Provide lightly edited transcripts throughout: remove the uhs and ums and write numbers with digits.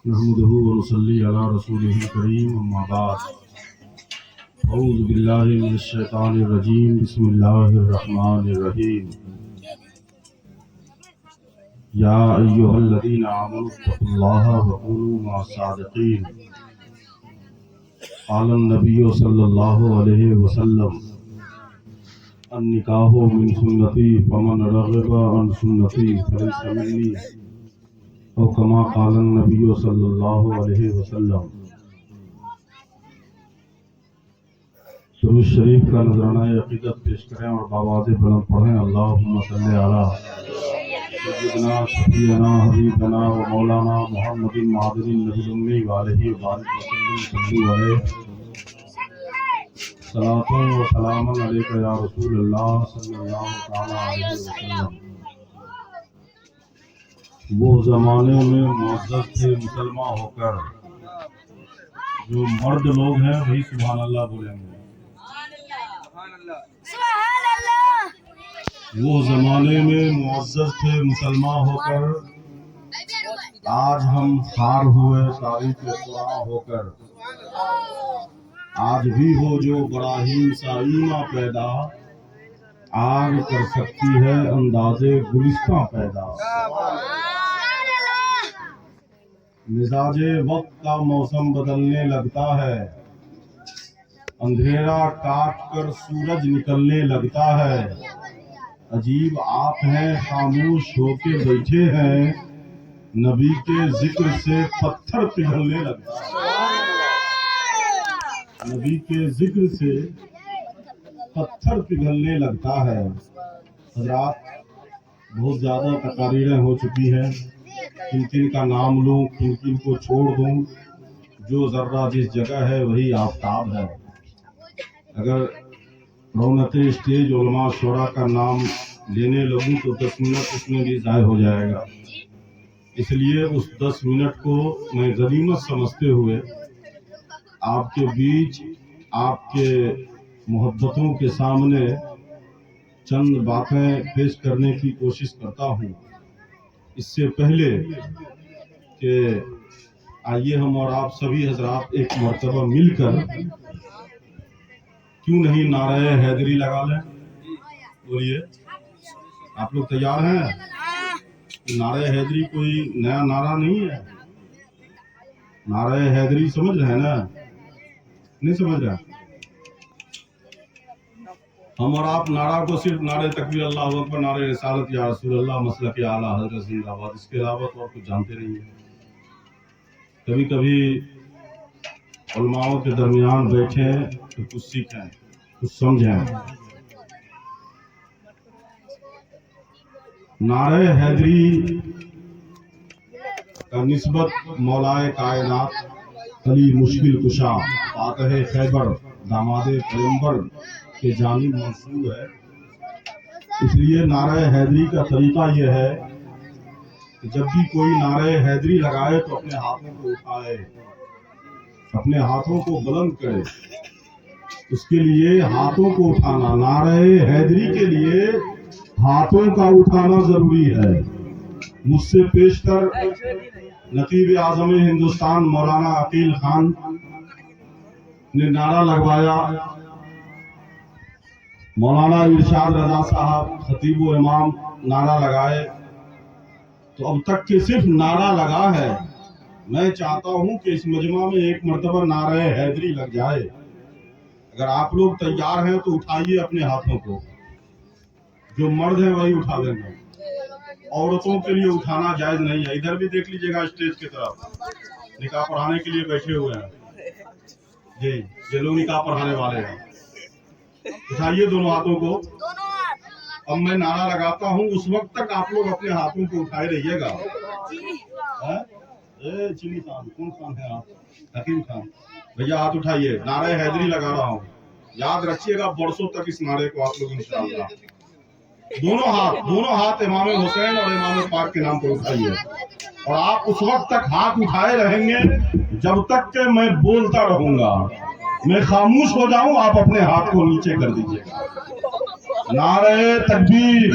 نحمده ونصلي على رسوله الكريم اما بعد اعوذ بالله من الشیطان الرجیم بسم اللہ الرحمن الرحیم یا ایها الذین آمنوا اتقوا اللہ وکونوا مع الصادقین قال النبی صلی اللہ علیہ وسلم النکاح من سنتی فمن رغب عن سنتی فلیس منی او کما قال النبی صلی اللہ علیہ وسلم۔ درود شریف کا نذرانہ عقیدت پیش کریں اور بآواز بلند پڑھیں۔ اللہم صلی علی سیدنا شفیعنا حبیبنا و مولانا محمد معدن النبی الامی وآلہ وبارک وسلم صلو علیہ صلاۃ و سلام علیک یا رسول اللہ صلی اللہ تعالی علیہ وسلم۔ وہ زمانے میں معزز تھے مسلمان ہو کر، جو مرد لوگ ہیں وہی سبحان اللہ بولیں گے۔ وہ زمانے میں معزز تھے مسلمان ہو کر، آج ہم خار ہوئے تاریخ قرآن ہو کر۔ آج بھی ہو جو براہیم سا ایماں پیدا، آگ کر سکتی ہے انداز گلستاں پیدا۔ مزاج وقت کا موسم بدلنے لگتا ہے، اندھیرا کاٹ کر سورج نکلنے لگتا ہے۔ عجیب آپ ہیں خاموش ہو کے بیٹھے ہیں، نبی کے ذکر سے پتھر پگھلنے لگتا ہے۔ نبی کے ذکر سے پتھر پگھلنے لگتا ہے۔ حضرات، بہت زیادہ تقاریریں ہو چکی ہیں، کن کن کا نام لوں کن کن کو چھوڑ دوں، جو ذرہ جس جگہ ہے وہی آفتاب ہے۔ اگر رونق اسٹیج علماء شورا کا نام لینے لگوں تو 10 منٹ اس میں بھی ضائع ہو جائے گا، اس لیے اس 10 منٹ کو میں غنیمت سمجھتے ہوئے آپ کے بیچ آپ کے محبتوں کے سامنے چند باتیں پیش کرنے کی کوشش کرتا ہوں۔ اس سے پہلے کہ آئیے ہم اور آپ سبھی حضرات ایک مرتبہ مل کر کیوں نہیں نعرہ حیدری لگا لیں؟ بولیے، آپ لوگ تیار ہیں؟ نعرہ حیدری کوئی نیا نعرہ نہیں ہے، نعرہ حیدری سمجھ رہے ہیں نا؟ نہیں سمجھ رہے؟ ہم اور آپ نعرہ کو صرف نعرہ تکبیر اللہ اکبر، نعرہ رسالت یا رسول اللہ، مسلک اعلیٰ حضرت زندہ باد، اس کے علاوہ تو اور کچھ جانتے نہیں ہیں۔ کبھی کبھی علماؤں کے درمیان بیٹھیں تو کچھ سیکھیں، کچھ سمجھیں۔ نعرہ حیدری کا نسبت مولائے کائنات علی مشکل کشا فاتح خیبر داماد پیغمبر کے جانب منسوب ہے۔ اس لیے نعرہ حیدری کا طریقہ یہ ہے کہ جب بھی کوئی نعرہ حیدری لگائے تو اپنے ہاتھوں کو اٹھائے، اپنے ہاتھوں کو بلند کرے۔ اس کے لیے ہاتھوں کو اٹھانا، نعرہ حیدری کے لیے ہاتھوں کا اٹھانا ضروری ہے۔ مجھ سے پیشتر نقیب اعظم ہندوستان مولانا عقیل خان نے نعرہ لگوایا، مولانا ارشاد رضا صاحب خطیب و امام نعرہ لگائے، تو اب تک کہ صرف نعرہ لگا ہے۔ میں چاہتا ہوں کہ اس مجمع میں ایک مرتبہ نعرہ حیدری لگ جائے۔ اگر آپ لوگ تیار ہیں تو اٹھائیے اپنے ہاتھوں کو، جو مرد ہیں وہی اٹھا لیں گے، عورتوں کے لیے اٹھانا جائز نہیں ہے۔ ادھر بھی دیکھ لیجیے گا اسٹیج کی طرف، نکاح پڑھانے کے لیے بیٹھے ہوئے ہیں جی، یہ لوگ نکاح پڑھانے والے ہیں۔ اٹھائیے دونوں ہاتھوں کو۔ اب میں نعرہ لگاتا ہوں، اس وقت تک آپ لوگ اپنے ہاتھوں کو اٹھائے رہیے گا۔ چلی خان، کون خان ہے آپ؟ حکیم خان بھیا، ہاتھ اٹھائیے، نعرہ حیدری لگا رہا ہوں۔ یاد رکھیے گا برسوں تک اس نعرے کو آپ لوگ انشاءاللہ دونوں ہاتھ امام حسین اور امام پاک کے نام پر اٹھائیے، اور آپ اس وقت تک ہاتھ اٹھائے رہیں گے جب تک کہ میں بولتا رہوں گا۔ میں خاموش ہو جاؤں، آپ اپنے ہاتھ کو نیچے کر دیجیے۔ نعرہ تکبیر،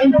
MP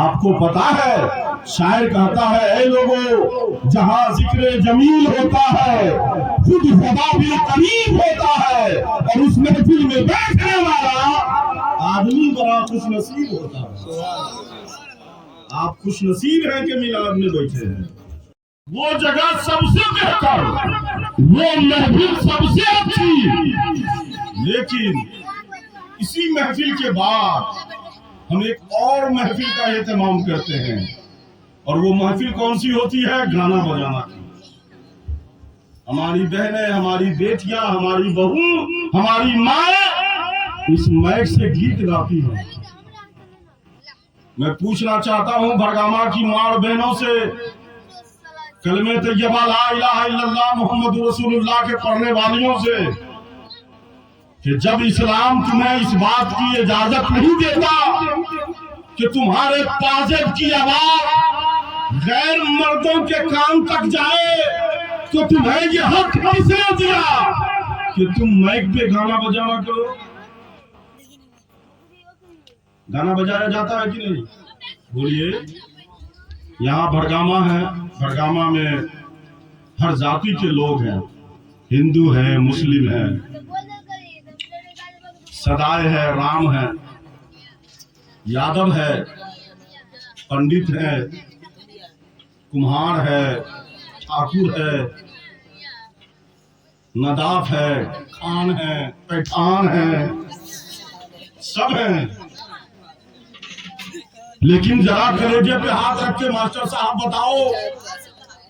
آپ کو پتا ہے شاعر کہتا ہے اے لوگوں جہاں ذکر جمیل ہوتا ہے خود خدا بھی قریب ہوتا ہے اور اس محفل میں بیٹھنے والا آدمی بڑا خوش نصیب ہوتا ہے. آپ خوش نصیب ہیں کہ میلاد میں بیٹھے ہیں. وہ جگہ سب سے بہتر، وہ محفل سب سے اچھی، لیکن اسی محفل کے بعد ہم ایک اور محفل کا اہتمام کرتے ہیں، اور وہ محفل کون سی ہوتی ہے؟ گانا بجانا کی. ہماری بہنیں، ہماری بیٹیاں، ہماری بہو، ہماری ماں اس مائک سے گیت گاتی ہیں. میں پوچھنا چاہتا ہوں بھرگامہ کی ماں اور بہنوں سے، کلمہ طیبہ لا الہ الا اللہ محمد رسول اللہ کے پڑھنے والیوں سے، کہ جب اسلام تمہیں اس بات کی اجازت نہیں دیتا کہ تمہارے پاجب کی آواز غیر مردوں کے کان تک جائے، تو تمہیں یہ حق کس نے دیا کہ تم مائک پہ گانا بجانا کرو؟ گانا بجایا جاتا ہے کہ نہیں؟ بولیے. یہاں بھرگامہ ہے، بھرگامہ میں ہر ذاتی کے لوگ ہیں، ہندو ہیں، مسلم ہیں، سدائے ہے، رام ہے، یادو ہے، پنڈت ہے، کمہار ہے، ٹھاکر ہے، نداف ہے، خان ہے، پٹھان ہے، سب ہیں. لیکن ذرا کلیجے پہ ہاتھ رکھ کے ماسٹر صاحب بتاؤ،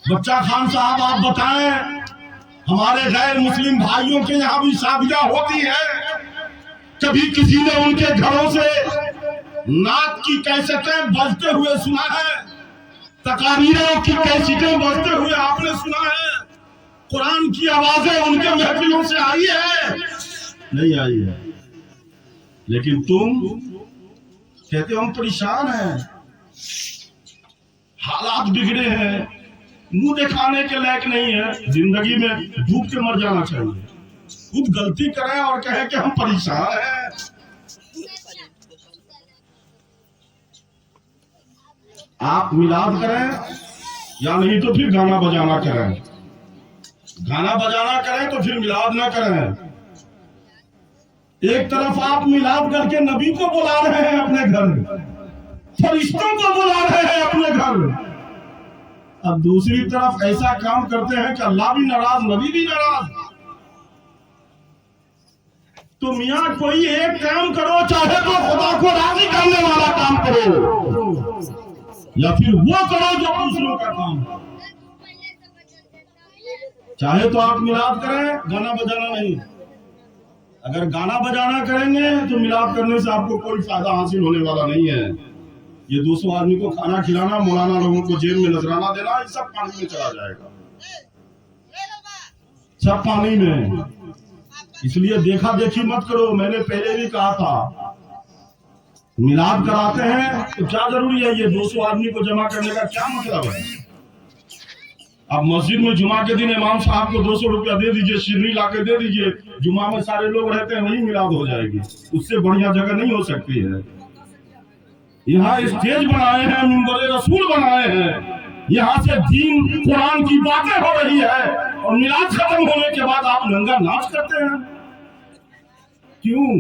بچہ خان صاحب آپ بتائیں، ہمارے غیر مسلم بھائیوں کے یہاں بھی شادیاں ہوتی ہیں، کبھی کسی نے ان کے گھروں سے نعت کی کیسٹیں بجتے ہوئے سنا ہے؟ تقاریروں کی کیسٹیں بجتے ہوئے آپ نے سنا ہے؟ قرآن کی آوازیں ان کے محفلوں سے آئی ہے؟ نہیں آئی ہے. لیکن تم کہتے ہم پریشان ہیں، حالات بگڑے ہیں، منہ دکھانے کے لائق نہیں ہے. زندگی میں ڈوب کے مر جانا چاہیے. خود غلطی کریں اور کہیں کہ ہم پریشان ہیں. آپ میلاد کریں یا نہیں تو پھر گانا بجانا کریں. گانا بجانا کریں تو پھر میلاد نہ کریں. ایک طرف آپ میلاد کر کے نبی کو بلا رہے ہیں اپنے گھر، فرشتوں کو بلا رہے ہیں اپنے گھر، اب دوسری طرف ایسا کام کرتے ہیں کہ اللہ بھی ناراض، نبی بھی ناراض. تو میاں کوئی ایک کام کرو، چاہے تو خدا کو راضی کرنے والا کام کرو، یا پھر وہ کرو جو دوسروں کا کام. چاہے تو آپ میلاد کریں، گانا بجانا نہیں. اگر گانا بجانا کریں گے تو میلاد کرنے سے آپ کو کوئی فائدہ حاصل ہونے والا نہیں ہے. یہ 200 آدمی کو کھانا کھلانا، مولانا لوگوں کو جیب میں نذرانہ دینا، یہ سب پانی میں چلا جائے گا، سب پانی میں. اس لیے دیکھا دیکھی مت کرو. میں نے پہلے بھی کہا تھا میلاد کراتے ہیں تو کیا ضروری ہے یہ 200 آدمی کو جمع کرنے کا؟ کیا مطلب ہے؟ اب مسجد میں جمعہ کے دن امام صاحب کو 200 روپیہ دے دیجئے، شیرنی لا کے دے دیجئے، جمعہ میں سارے لوگ رہتے ہیں، وہی میلاد ہو جائے گی. اس سے بڑھیا جگہ نہیں ہو سکتی ہے. یہاں اسٹیج بنائے ہیں، منبر رسول بنائے ہیں، یہاں سے دین قرآن کی باتیں ہو رہی ہے، اور میلاد ختم ہونے کے بعد آپ ننگا ناچ کرتے ہیں. کیوں؟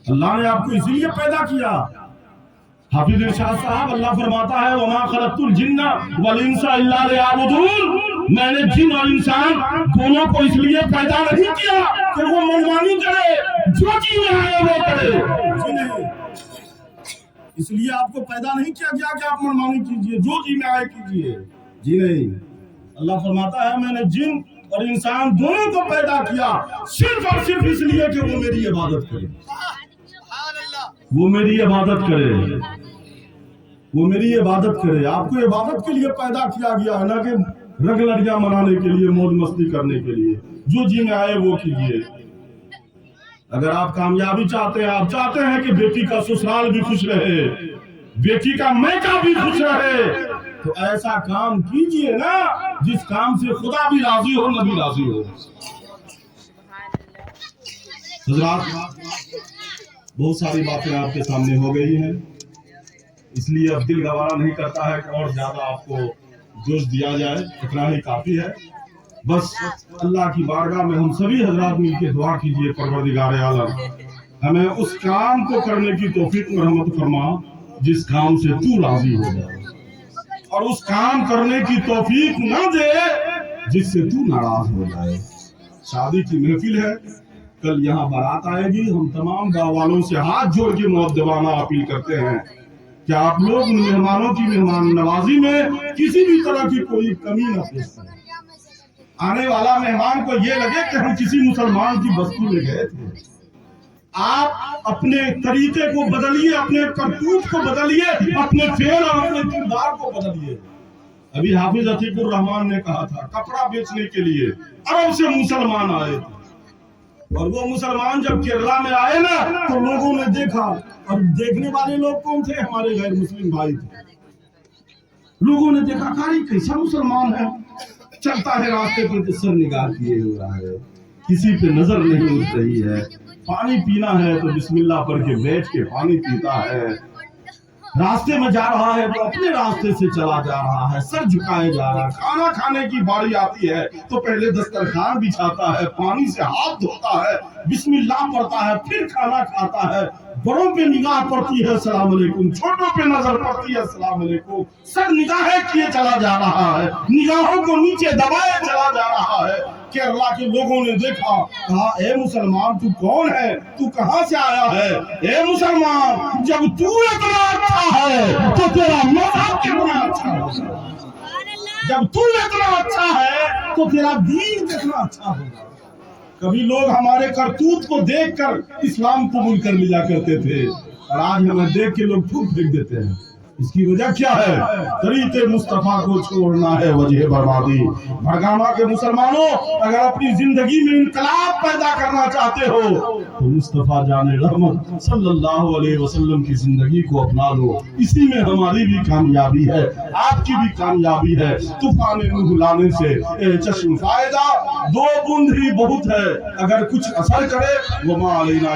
اللہ نے آپ کو اسی لیے پیدا کیا. حافظ ارشاد صاحب اللہ فرماتا ہے وَمَا خَلَقْتُ الْجِنَّ وَالْإِنسَ إِلَّا لِيَعْبُدُونِ، میں نے جن اور انسان دونوں کو اس لیے پیدا نہیں کیا کہ وہ منمانی کرے، جو جی میں آئے وہ کرے. جی نہیں، اس لیے آپ کو پیدا نہیں کیا گیا کہ آپ منمانی کیجئے، جو جی میں آئے کیجئے. جی نہیں، اللہ فرماتا ہے میں نے جن اور انسان دونوں کو پیدا کیا صرف اور صرف اس لیے کہ وہ میری عبادت کرے، وہ میری عبادت کرے، وہ میری عبادت کرے. آپ کو عبادت کے لیے پیدا کیا گیا ہے، نہ کہ رنگ لڑیاں منانے کے لیے، موج مستی کرنے کے لیے. جو جی میں آئے وہ کیجئے. اگر آپ کامیابی چاہتے ہیں، آپ چاہتے ہیں کہ بیٹی کا سسرال بھی خوش رہے، بیٹی کا میکا بھی خوش رہے، تو ایسا کام کیجئے نا جس کام سے خدا بھی راضی ہو، نبی راضی ہو. حضرات بہت ساری باتیں آپ کے سامنے ہو گئی ہیں. اس لیے اب دل گوارا نہیں کرتا ہے کہ اور زیادہ آپ کو جوش دیا جائے، اتنا ہی کافی ہے۔ بس اللہ کی بارگاہ میں ہم سبھی حضرات مل کے دعا کیجئے، پروردگار عالم ہمیں اس کام کو کرنے کی توفیق مرحمت فرما جس کام سے تو راضی ہو جائے، اور اس کام کرنے کی توفیق نہ دے جس سے تو ناراض ہو جائے۔ شادی کی محفل ہے، کل یہاں بارات آئے گی، ہم تمام گاؤں والوں سے ہاتھ جوڑ کے مؤدبانہ اپیل کرتے ہیں کہ آپ لوگ ان مہمانوں کی مہمان نوازی میں کسی بھی طرح کی کوئی کمی نہ پیش کریں۔ آنے والا مہمان کو یہ لگے کہ ہم کسی مسلمان کی بستی میں گئے تھے۔ آپ اپنے طریقے کو بدلیے، اپنے کرتوت کو بدلیے، اپنے فعل اور اپنے کردار کو بدلیے۔ ابھی حافظ عتیق الرحمان نے کہا تھا کپڑا بیچنے کے لیے عرب سے مسلمان آئے تھے، اور وہ مسلمان جب کیرلا میں آئے نا تو لوگوں نے دیکھا، اور دیکھنے والے لوگ کون تھے؟ ہمارے غیر مسلم بھائی تھے۔ لوگوں نے دیکھا کہ کیسا مسلمان ہے، چلتا ہے راستے پہ تو سر نگاہ کیے ہوا ہے، کسی پہ نظر نہیں اٹھ رہی ہے، پانی پینا ہے تو بسم اللہ پڑھ کے بیٹھ کے پانی پیتا ہے، راستے میں جا رہا ہے تو اپنے راستے سے چلا جا رہا ہے، سر جھکائے جا رہا ہے، کھانا کھانے کی باری آتی ہے تو پہلے دسترخوان بچھاتا ہے، پانی سے ہاتھ دھوتا ہے، بسم اللہ پڑھتا ہے، پھر کھانا کھاتا ہے، بڑوں پہ نگاہ پڑتی ہے السلام علیکم، چھوٹوں پہ نظر پڑتی ہے السلام علیکم، سر نگاہیں کیے چلا جا رہا ہے، نگاہوں کو نیچے دبائے چلا جا رہا ہے۔ کیرلا کے لوگوں نے دیکھا، کہا اے مسلمان تو کون ہے، تو کہاں سے آیا ہے؟ اے مسلمان جب تو اتنا اچھا ہے تو تیرا مذہب کتنا اچھا ہوگا، جب تو اتنا اچھا ہے تو تیرا دین کتنا اچھا ہوگا۔ کبھی لوگ ہمارے کرتوت کو دیکھ کر اسلام قبول کر لیا کرتے تھے، اور آج ہمیں دیکھ کے لوگ تھوک پھینک دیتے ہیں۔ اس کی وجہ کیا ہے؟ طریق مصطفیٰ کو چھوڑنا ہے وجہ بربادی۔ بھڑگامہ کے مسلمانوں، اگر اپنی زندگی میں انقلاب پیدا کرنا چاہتے ہو تو مصطفیٰ جان رحمت صلی اللہ علیہ وسلم کی زندگی کو اپنا لو، اسی میں ہماری بھی کامیابی ہے، آپ کی بھی کامیابی ہے۔ طوفان نوح لانے سے اے چشم فائدہ، دو بوند ہی بہت ہے، اگر کچھ اثر کرے وما علینا